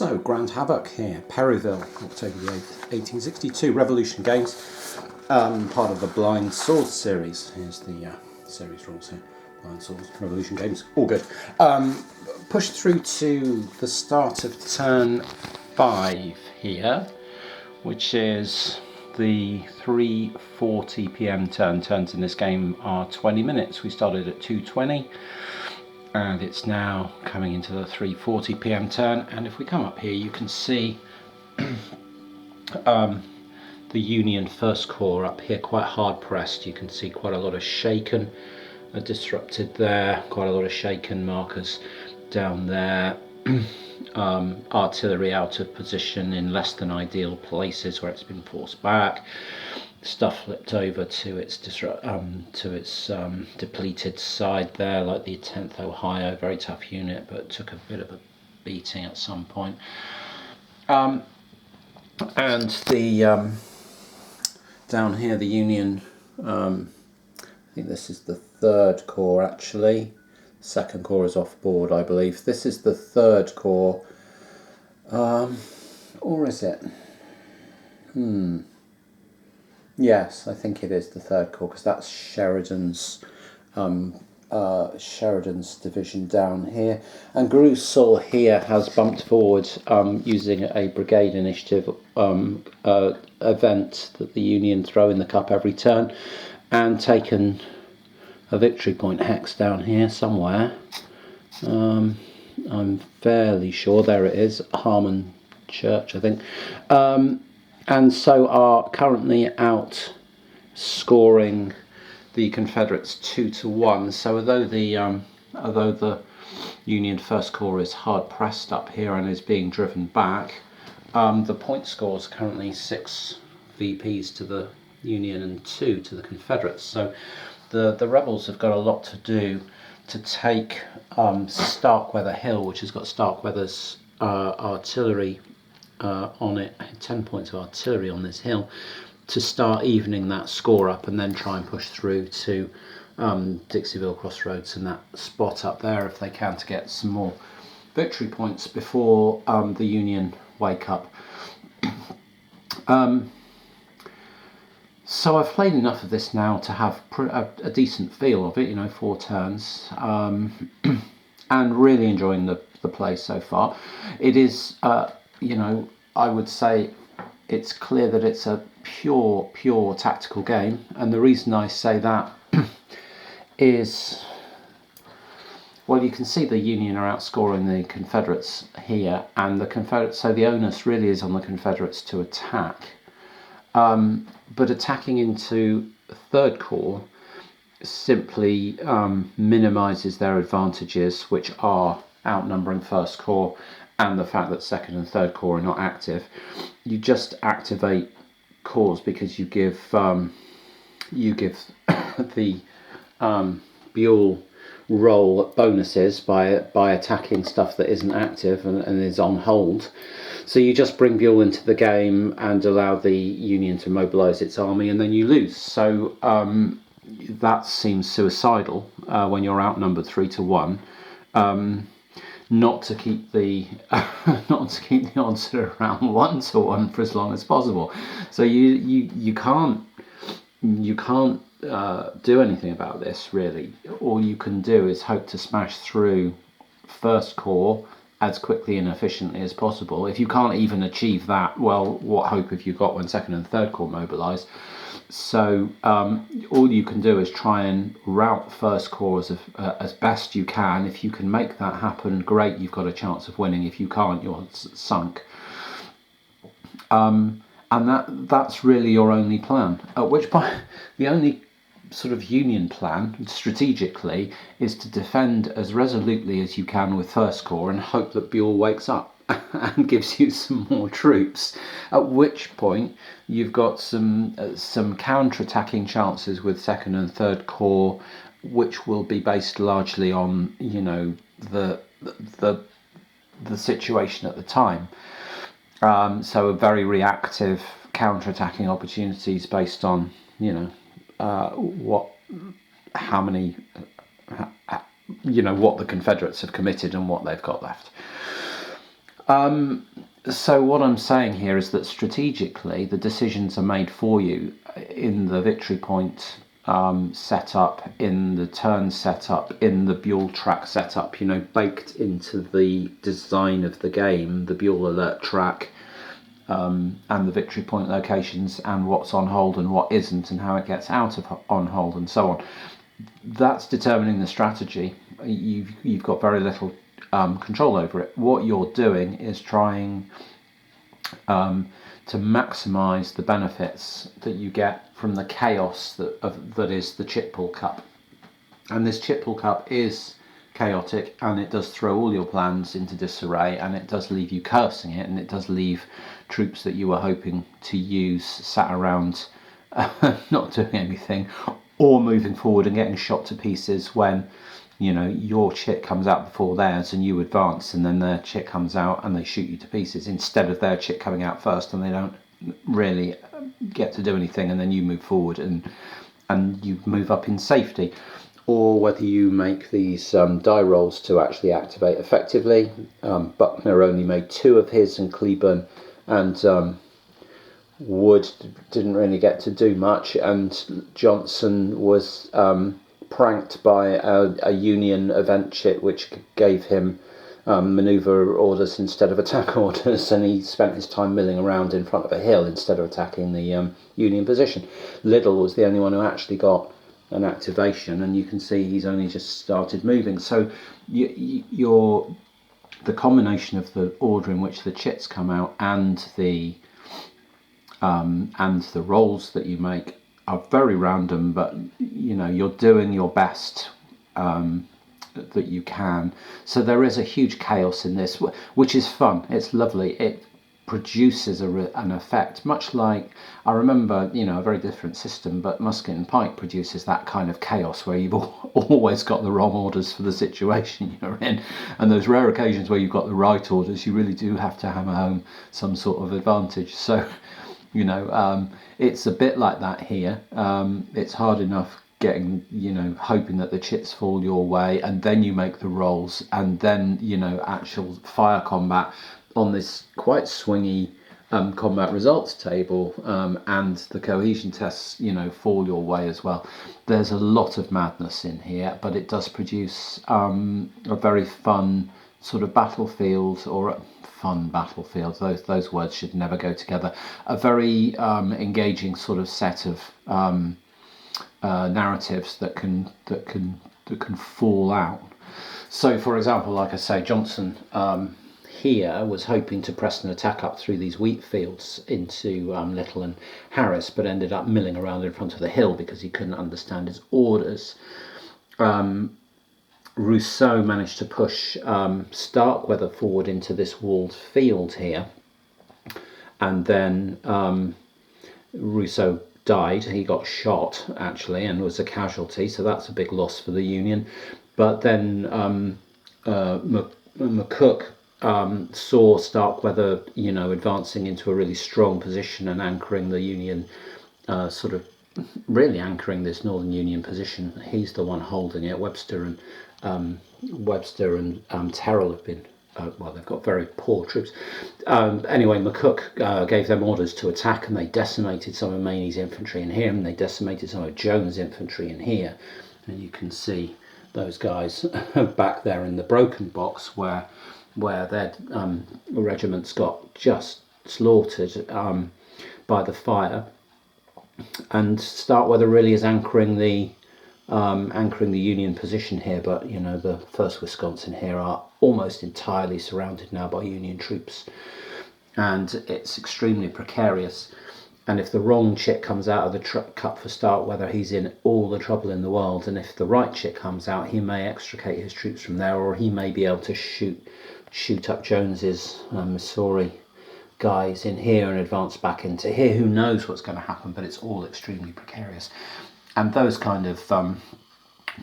So, Grand Havoc here, Perryville, October the 8th, 1862, Revolution Games, part of the Blind Swords series. Here's the series rules here. Blind Swords, Revolution Games, all good. Push through to the start of turn 5 here, which is the 3:40 PM turn. Turns in this game are 20 minutes. We started at 2:20. And it's now coming into the 3:40 PM turn, and if we come up here you can see the Union First Corps up here quite hard pressed. You can see quite a lot of shaken disrupted there, quite a lot of shaken markers down there. Artillery out of position in less than ideal places where it's been forced back. Stuff flipped over to its depleted side there, like the 10th Ohio, very tough unit, but took a bit of a beating at some point. And the down here, the Union, I think this is the 3rd Corps actually. 2nd Corps is off board, I believe. This is the 3rd Corps, or is it? Yes, I think it is the 3rd Corps, because that's Sheridan's division down here. And Grussel here has bumped forward using a brigade initiative event that the Union throw in the cup every turn, and taken a victory point hex down here somewhere. I'm fairly sure, there it is, Harmon Church, I think. And so are currently out scoring the Confederates 2-1. So although the Union First Corps is hard pressed up here and is being driven back, the point score is currently 6 VPs to the Union and 2 to the Confederates. So the rebels have got a lot to do to take Starkweather Hill, which has got Starkweather's artillery on it, 10 points of artillery on this hill, to start evening that score up, and then try and push through to Dixierville Crossroads and that spot up there if they can, to get some more victory points before the Union wake up. So I've played enough of this now to have a decent feel of it, 4 turns, and really enjoying the play so far. It is I would say it's clear that it's a pure tactical game, and the reason I say that is, well, you can see the Union are outscoring the Confederates here, and the Confederates, so the onus really is on the Confederates to attack, but attacking into 3rd Corps simply minimises their advantages, which are outnumbering 1st Corps and the fact that 2nd and 3rd Corps are not active. You just activate corps because you give the Buell roll bonuses by attacking stuff that isn't active and is on hold. So you just bring Buell into the game and allow the Union to mobilise its army, and then you lose. So that seems suicidal when you're outnumbered 3-1. Not to keep the odds at around 1-1 for as long as possible. So you can't do anything about this really. All you can do is hope to smash through 1st Corps as quickly and efficiently as possible. If you can't even achieve that, well, what hope have you got when 2nd and 3rd Corps mobilise? So all you can do is try and rout 1st Corps as best you can. If you can make that happen, great, you've got a chance of winning. If you can't, you're sunk. And that's really your only plan. At which point, the only sort of Union plan, strategically, is to defend as resolutely as you can with 1st Corps and hope that Buell wakes up and gives you some more troops, at which point you've got some counter-attacking chances with 2nd and 3rd Corps, which will be based largely on the situation at the time. So a very reactive counter-attacking opportunities based on what the Confederates have committed and what they've got left. So what I'm saying here is that strategically the decisions are made for you in the victory point setup, in the turn setup, in the Buell track setup, baked into the design of the game, the Buell alert track, and the victory point locations, and what's on hold and what isn't, and how it gets out of on hold and so on. That's determining the strategy. You've got very little control over it. What you're doing is trying to maximise the benefits that you get from the chaos that is the chip pull cup. And this chip pull cup is chaotic, and it does throw all your plans into disarray, and it does leave you cursing it, and it does leave troops that you were hoping to use sat around not doing anything, or moving forward and getting shot to pieces when your chit comes out before theirs and you advance, and then their chit comes out and they shoot you to pieces, instead of their chit coming out first and they don't really get to do anything, and then you move forward and you move up in safety. Or whether you make these die rolls to actually activate effectively. Buckner only made 2 of his, and Cleburne and Wood didn't really get to do much, and Johnson was pranked by a Union event chit which gave him manoeuvre orders instead of attack orders, and he spent his time milling around in front of a hill instead of attacking the Union position. Liddell was the only one who actually got an activation, and you can see he's only just started moving. So the combination of the order in which the chits come out and the rolls that you make are very random, but you're doing your best that you can. So there is a huge chaos in this, which is fun. It's lovely. It produces an effect, much like, I remember, a very different system, but Musket and Pike produces that kind of chaos where you've always got the wrong orders for the situation you're in, and those rare occasions where you've got the right orders, you really do have to hammer home some sort of advantage. So it's a bit like that here. It's hard enough getting, hoping that the chits fall your way, and then you make the rolls, and then actual fire combat on this quite swingy combat results table, and the cohesion tests fall your way as well. There's a lot of madness in here, but it does produce a very fun sort of battlefield, or fun battlefield, those words should never go together. A very engaging sort of set of narratives that can fall out. So for example, like I say, Johnson here was hoping to press an attack up through these wheat fields into Little and Harris, but ended up milling around in front of the hill because he couldn't understand his orders. Rousseau managed to push Starkweather forward into this walled field here, and then Rousseau died. He got shot actually and was a casualty, so that's a big loss for the Union. But then McCook saw Starkweather advancing into a really strong position and anchoring the Union, sort of really anchoring this Northern Union position. He's the one holding it. Webster and Terrell have been they've got very poor troops. Anyway, McCook gave them orders to attack, and they decimated some of Maney's infantry in here, and they decimated some of Jones' infantry in here. And you can see those guys back there in the broken box where their regiments got just slaughtered by the fire. And Starkweather really is anchoring the Union position here, but the 1st Wisconsin here are almost entirely surrounded now by Union troops, and it's extremely precarious. And if the wrong chit comes out of the cup for Starkweather, he's in all the trouble in the world. And if the right chit comes out, he may extricate his troops from there, or he may be able to shoot up Jones's Missouri guys in here and advance back into here. Who knows what's going to happen, but it's all extremely precarious. And those kind of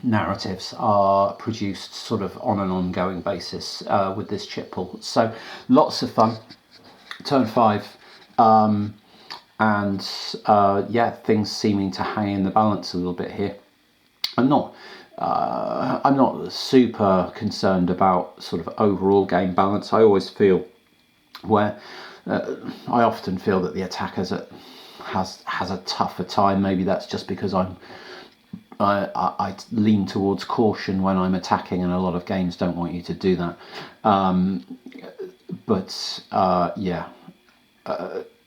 narratives are produced sort of on an ongoing basis with this chip pull. So lots of fun. Turn 5, and things seeming to hang in the balance a little bit here. I'm not super concerned about sort of overall game balance. I always feel where I often feel that the attack has a tougher time. Maybe that's just because I lean towards caution when I'm attacking, and a lot of games don't want you to do that.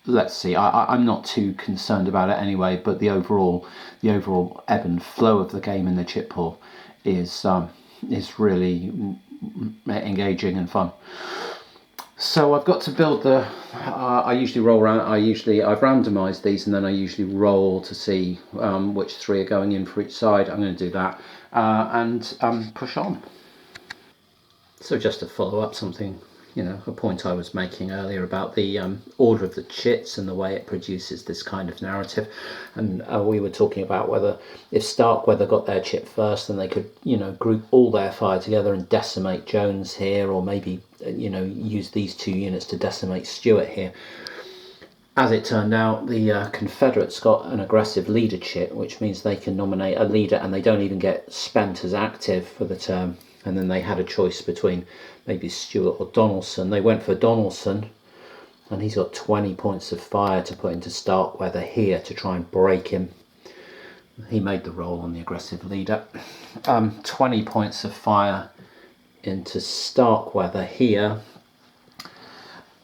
Let's see. I'm not too concerned about it anyway. But the overall ebb and flow of the game in the chip pool is really engaging and fun. So I've got to build the. I usually roll around. I've randomised these, and then I usually roll to see which 3 are going in for each side. I'm going to do that and push on. So just to follow up something, a point I was making earlier about the order of the chits and the way it produces this kind of narrative, and we were talking about whether if Starkweather got their chit first, then they could group all their fire together and decimate Jones here, or maybe use these 2 units to decimate Stuart here. As it turned out, the Confederates got an aggressive leader chit, which means they can nominate a leader and they don't even get spent as active for the term. And then they had a choice between maybe Stuart or Donaldson. They went for Donaldson, and he's got 20 points of fire to put into Starkweather here to try and break him. He made the roll on the aggressive leader. 20 points of fire into Starkweather here.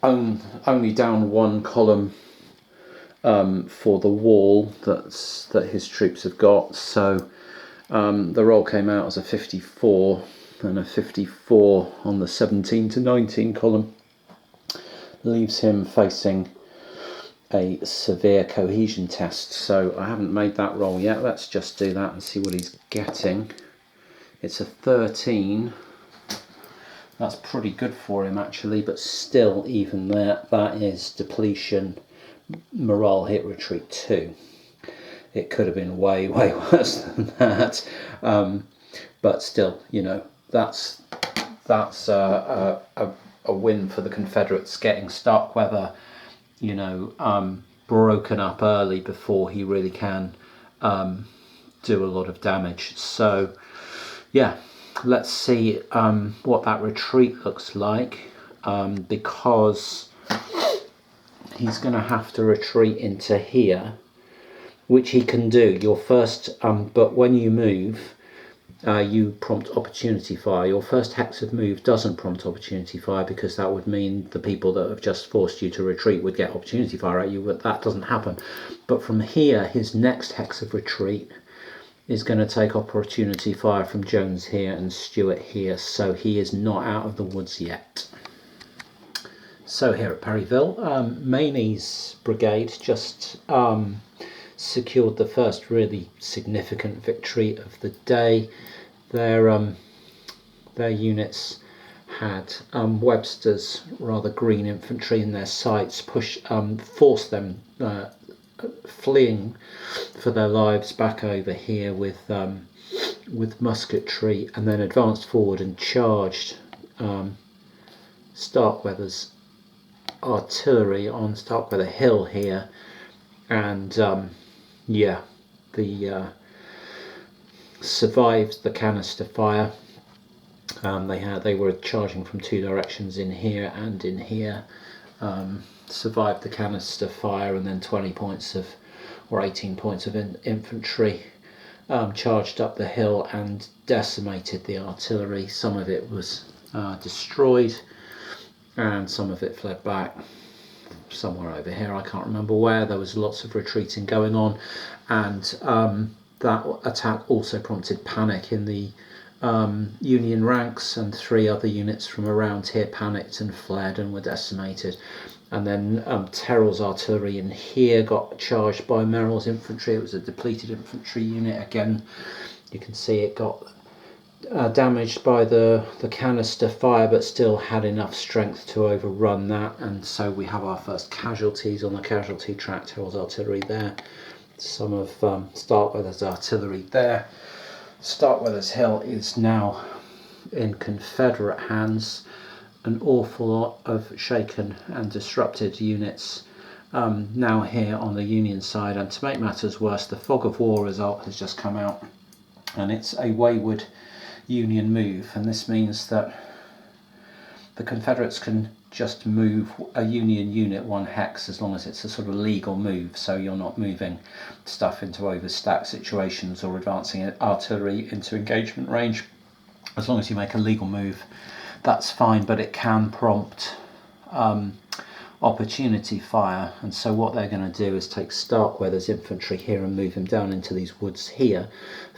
Only down 1 column for the wall that his troops have got. So the roll came out as a 54. And a 54 on the 17 to 19 column leaves him facing a severe cohesion test. So I haven't made that roll yet. Let's just do that and see what he's getting. It's a 13. That's pretty good for him actually, but still, even that is depletion, morale, hit, retreat 2. It could have been way worse than that, but still, that's a win for the Confederates, getting Starkweather, broken up early before he really can do a lot of damage. So, yeah, let's see what that retreat looks like, because he's going to have to retreat into here, which he can do. Your first, but when you move, you prompt opportunity fire. Your first hex of move doesn't prompt opportunity fire, because that would mean the people that have just forced you to retreat would get opportunity fire at you, but that doesn't happen. But from here, his next hex of retreat is going to take opportunity fire from Jones here and Stuart here, so he is not out of the woods yet. So here at Perryville, Maney's brigade just secured the first really significant victory of the day. Their units had Webster's rather green infantry in their sights, forced them fleeing for their lives back over here with musketry, and then advanced forward and charged Starkweather's artillery on Starkweather Hill here, and survived the canister fire. They were charging from 2 directions, in here and in here. Survived the canister fire, and then 20 points of, or 18 points of infantry charged up the hill and decimated the artillery. Some of it was destroyed, and some of it fled back somewhere over here. I can't remember where. There was lots of retreating going on, and that attack also prompted panic in the Union ranks, and 3 other units from around here panicked and fled and were decimated. And then Terrell's artillery in here got charged by Merrill's infantry. It was a depleted infantry unit. Again, you can see it got damaged by the canister fire, but still had enough strength to overrun that. And so we have our first casualties on the casualty track. Terrell's artillery there. Some of Starkweather's artillery there. Starkweather's Hill is now in Confederate hands. An awful lot of shaken and disrupted units now here on the Union side, and to make matters worse, the fog of war result has just come out, and it's a wayward Union move, and this means that the Confederates can just move a Union unit 1 hex as long as it's a sort of legal move, so you're not moving stuff into overstack situations or advancing artillery into engagement range. As long as you make a legal move, that's fine, but it can prompt opportunity fire. And so what they're going to do is take Starkweather's infantry here and move him down into these woods here.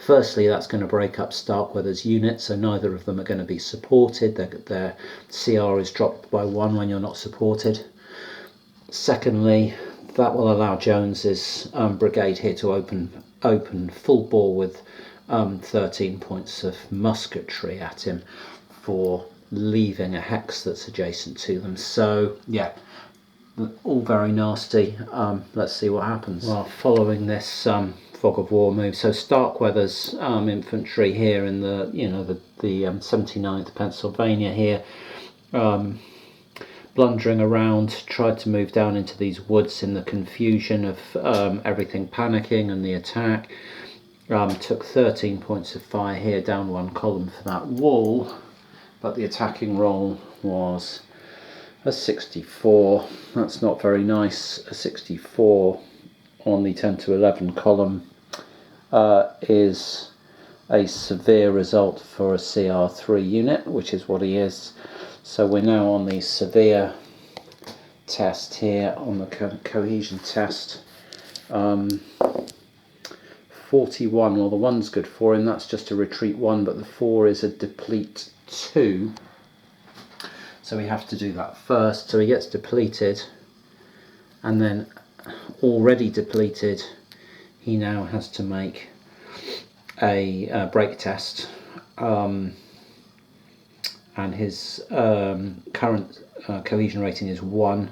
Firstly, that's going to break up Starkweather's unit, so neither of them are going to be supported. Their CR is dropped by 1 when you're not supported. Secondly, that will allow Jones's brigade here to open full bore with 13 points of musketry at him for leaving a hex that's adjacent to them. So yeah, all very nasty. Let's see what happens. Well, following this fog of war move, so Starkweather's infantry here in the 79th Pennsylvania here, blundering around, tried to move down into these woods in the confusion of everything panicking and the attack. Took 13 points of fire here, down 1 column for that wall, but the attacking roll was a 64. That's not very nice. A 64 on the 10 to 11 column is a severe result for a CR3 unit, which is what he is. So we're now on the severe test here, on the cohesion test. 41, well the 1's good for him, that's just a retreat 1, but the 4 is a deplete 2. So we have to do that first. So he gets depleted, and then already depleted, he now has to make a break test. And his current cohesion rating is 1,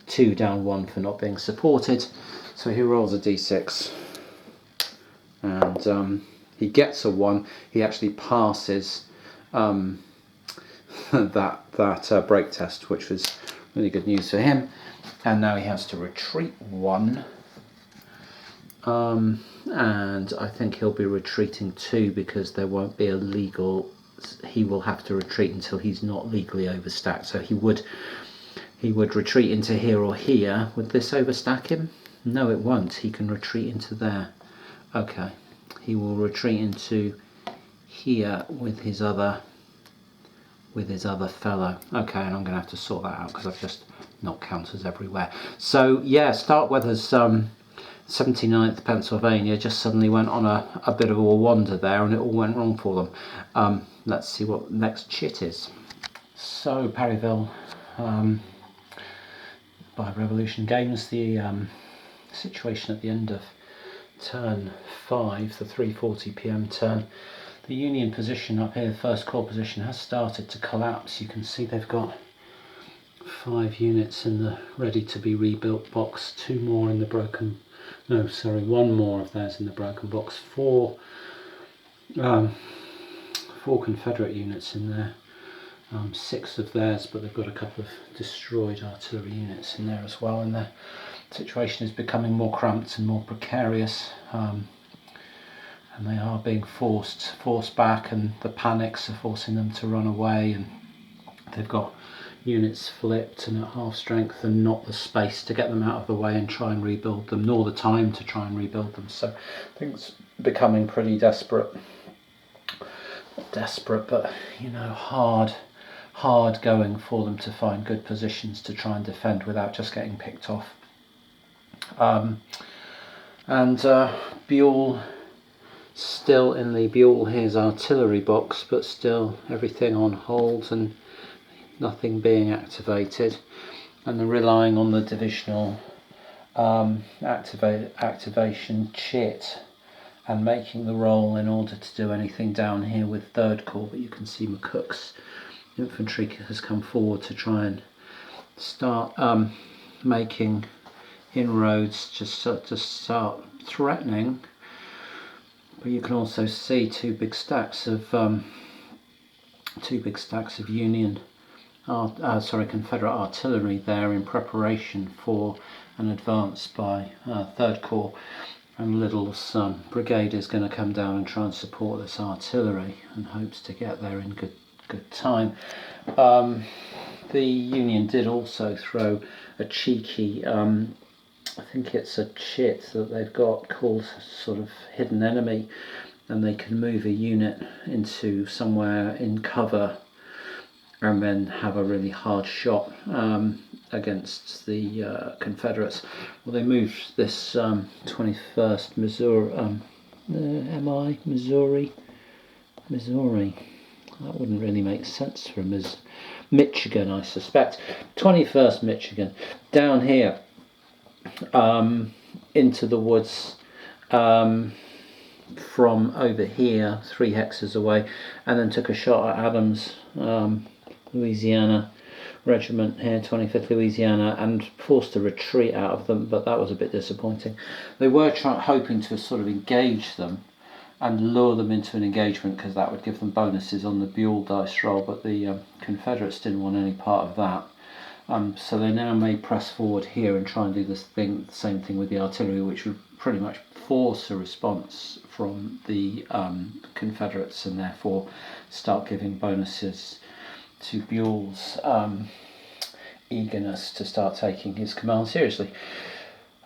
2 down 1 for not being supported. So he rolls a d6, and he gets a 1. He actually passes that break test, which was really good news for him. And now he has to retreat 1, and I think he'll be retreating 2 because there won't be a legal. He will have to retreat until he's not legally overstacked. So he would retreat into here or here. Would this overstack him? No, it won't. He can retreat into there. Okay, he will retreat into here with his other fellow. Okay, and I'm going to have to sort that out because I've just knocked counters everywhere. So yeah, Starkweather's 79th Pennsylvania just suddenly went on a bit of a wander there, and it all went wrong for them. Let's see what next chit is. So Perryville, by Revolution Games, the situation at the end of turn 5, the 3:40 p.m. turn, the Union position up here, the first corps position, has started to collapse. You can see they've got 5 units in the ready to be rebuilt box, 2 more in the broken, no sorry, 1 more of theirs in the broken box, 4 Confederate units in there, 6 of theirs, but they've got a couple of destroyed artillery units in there as well, and the situation is becoming more cramped and more precarious, and they are being forced back, and the panics are forcing them to run away, and they've got units flipped and at half strength and not the space to get them out of the way and try and rebuild them, nor the time to try and rebuild them. So things becoming pretty desperate. Not desperate, but you know, hard going for them to find good positions to try and defend without just getting picked off. Buell still in the Buell his artillery box, but still everything on hold and nothing being activated, and they're relying on the divisional activation chit and making the roll in order to do anything down here with 3rd Corps. But you can see McCook's infantry has come forward to try and start making inroads, just to start threatening. But you can also see 2 big stacks of Union Confederate artillery there in preparation for an advance by 3rd Corps, and Little's brigade is going to come down and try and support this artillery and hopes to get there in good time. the Union did also throw a cheeky, I think it's a chit that they've got called sort of hidden enemy, and they can move a unit into somewhere in cover and then have a really hard shot against the Confederates. Well, they moved this 21st Missouri, Missouri. That wouldn't really make sense for Michigan, I suspect. 21st Michigan, down here into the woods from over here, 3 hexes away, and then took a shot at Adams, Louisiana regiment here, 25th Louisiana, and forced a retreat out of them, but that was a bit disappointing. They were hoping to sort of engage them and lure them into an engagement, because that would give them bonuses on the Buell dice roll, but the Confederates didn't want any part of that. So they now may press forward here and try and do the same thing with the artillery, which would pretty much force a response from the Confederates, and therefore start giving bonuses to Buell's eagerness to start taking his command seriously.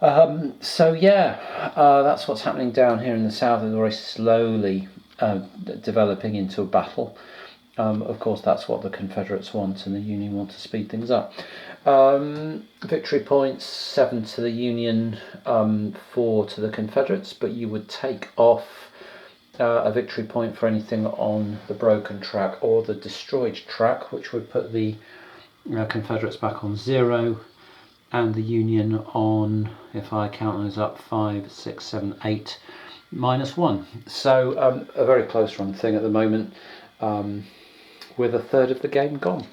So yeah, that's what's happening down here in the south. It's very slowly developing into a battle. Of course, that's what the Confederates want, and the Union want to speed things up. Victory points, 7 to the Union, 4 to the Confederates, but you would take off a victory point for anything on the broken track or the destroyed track, which would put the Confederates back on 0, and the Union on, if I count those up, 5, 6, 7, 8, -1. So a very close run thing at the moment, with a third of the game gone.